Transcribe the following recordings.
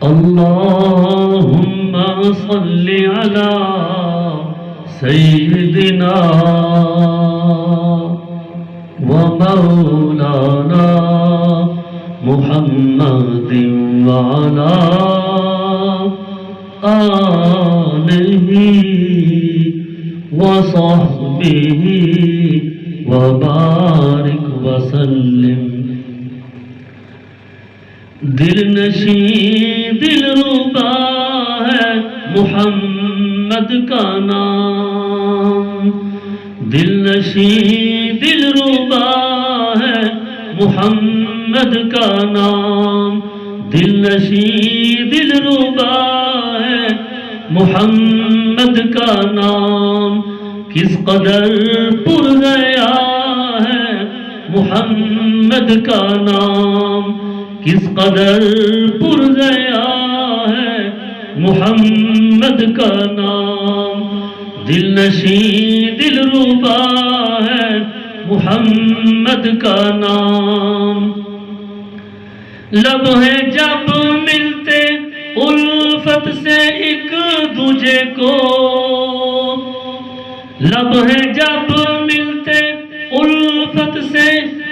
اللهم صل على سيدنا ومولانا محمد وعلى آله وصحبه وبارك وسلم۔ دل نشین دل ربا ہے محمد کا نام، دل نشین دل ربا ہے محمد کا نام، دل نشین دل ربا ہے محمد کا نام۔ کس قدر پر گیا ہے محمد کا نام، کس قدر پر گیا ہے محمد کا نام۔ دل نشین دل ربا ہے محمد کا نام۔ لب ہیں جب ملتے الفت سے ایک دوجے کو، لب ہیں جب ملتے الفت سے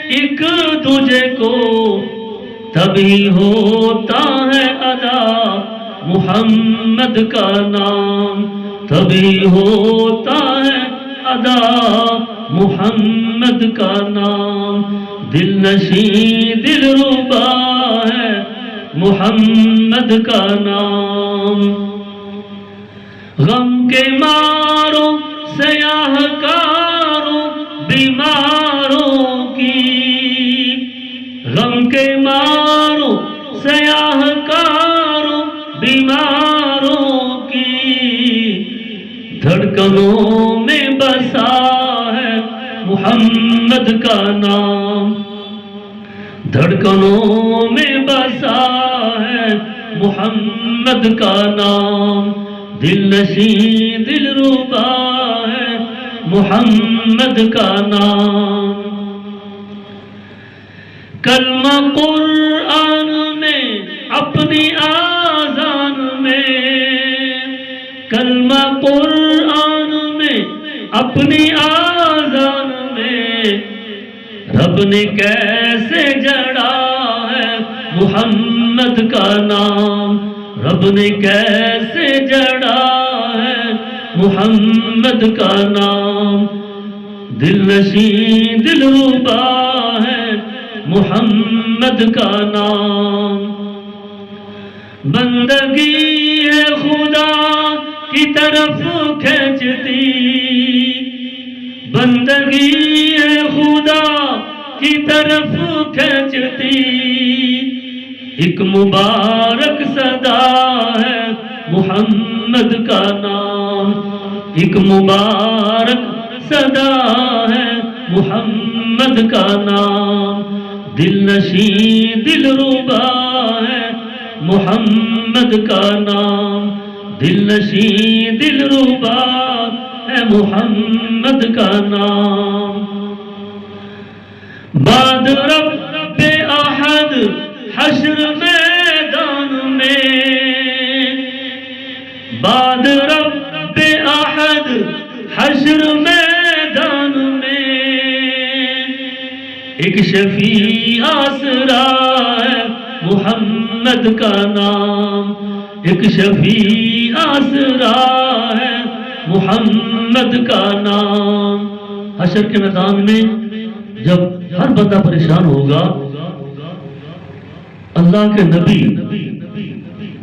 ایک دوجے کو، تبھی ہوتا ہے ادا محمد کا نام، تبھی ہوتا ہے ادا محمد کا نام۔ دل نشین دل ربا ہے محمد کا نام۔ غم کے ماروں سیاہ کاروں بیماروں کی، غم کے ماروں سیاہ کاروں بیماروں کی، دھڑکنوں میں بسا ہے محمد کا نام، دھڑکنوں میں بسا ہے محمد کا نام۔ دل نشین دل ربا ہے محمد کا نام۔ کلمہ قرآن میں اپنی آذان میں، کلمہ قرآن میں اپنی آذان میں، رب نے کیسے جڑا ہے محمد کا نام، رب نے کیسے جڑا ہے محمد کا نام۔ دل نشین دل ربا ہے محمد کا نام۔ بندگی ہے خدا کی طرف کھینچتی، بندگی ہے خدا کی طرف کھینچتی، ایک مبارک صدا ہے محمد کا نام، ایک مبارک صدا ہے محمد کا نام۔ دل نشین دل ربا ہے محمد کا نام، دل نشین دل ربا ہے محمد کا نام۔ بعد رب احد حشر میدان میں، بعد رب احد حشر میدان میں، ایک شفیع آسرا ہے محمد کا نام، ایک شفیع آسرا ہے محمد کا نام۔ حشر کے میدان میں جب ہر بندہ پریشان ہوگا، اللہ کے نبی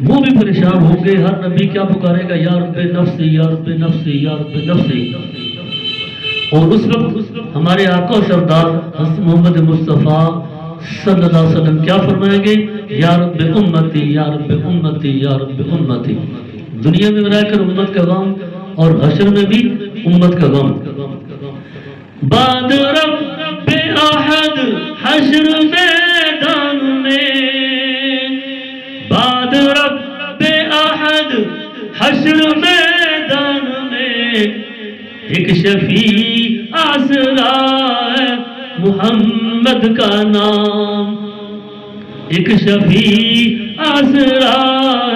وہ بھی پریشان ہوں گے۔ ہر نبی کیا پکارے گا؟ یا رب نفسی یا رب نفسی یا رب نفسی۔ اور اس وقت ہمارے آقا و سردار حضرت محمد مصطفیٰ صلی اللہ علیہ وسلم کیا فرمائیں گے؟ یا رب امتی یا رب امتی یا رب امتی۔ دنیا میں رہ کر امت کا غم اور حشر میں بھی امت کا غم۔ بعد رب احد حشر میدان میں، بعد رب احد حشر میدان میں، ایک شفیع آسرا ہے محمد کا نام، ایک شفیع آسرا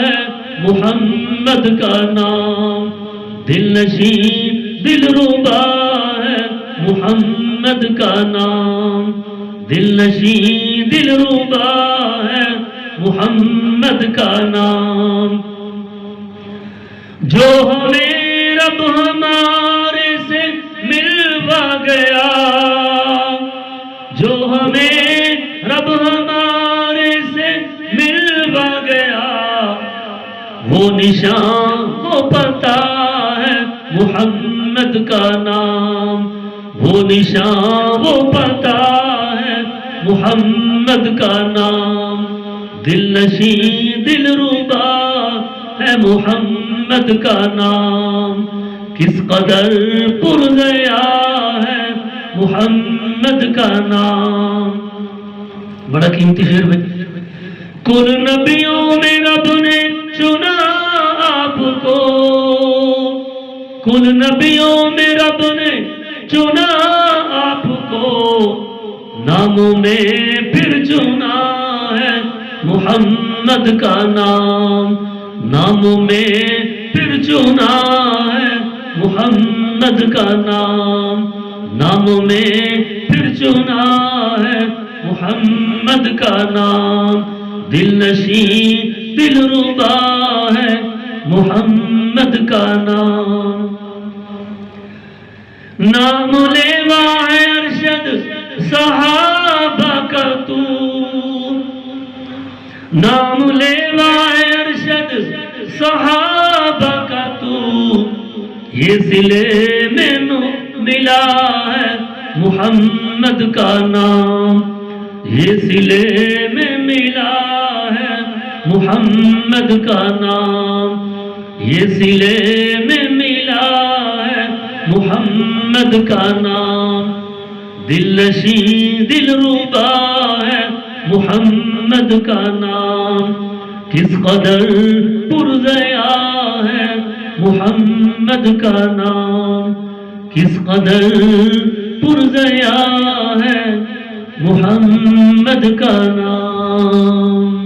ہے محمد کا نام، دل نشین دل ربا ہے محمد کا نام، دل نشین دل ربا ہے محمد کا نام، جو ہمیں رب ہمارے سے ملوا گیا، جو ہمیں رب ہمارے سے ملوا گیا، وہ نشان وہ پتہ ہے محمد کا نام، وہ نشان وہ پتہ ہے محمد کا نام، دل نشین دل ربا ہے محمد کا نام، کس قدر پرزیا ہے محمد کا نام۔ بڑا قیمتی شعر میں، کل نبیوں میں رب نے چنا آپ کو، کل نبیوں میں رب نے چنا آپ کو، ناموں میں پھر چنا ہے محمد کا نام، ناموں میں پھر چنا ہے محمد کا نام، ناموں میں پھر چنا ہے محمد کا نام، دل نشین دل ربا ہے محمد کا نام، نام لیوا ہے ارشد صحابہ کا تو، نام لیوا ہے ارشد صحابہ کا تو، یہ صلے میں ملا ہے محمد کا نام، یہ صلے میں ملا ہے محمد کا نام، یہ صلے میں ملا ہے محمد کا نام، دل نشین دل ربا ہے محمد کا نام، کس قدر پرزیا ہے محمد کا نام، کس قدر پرزیا ہے محمد کا نام۔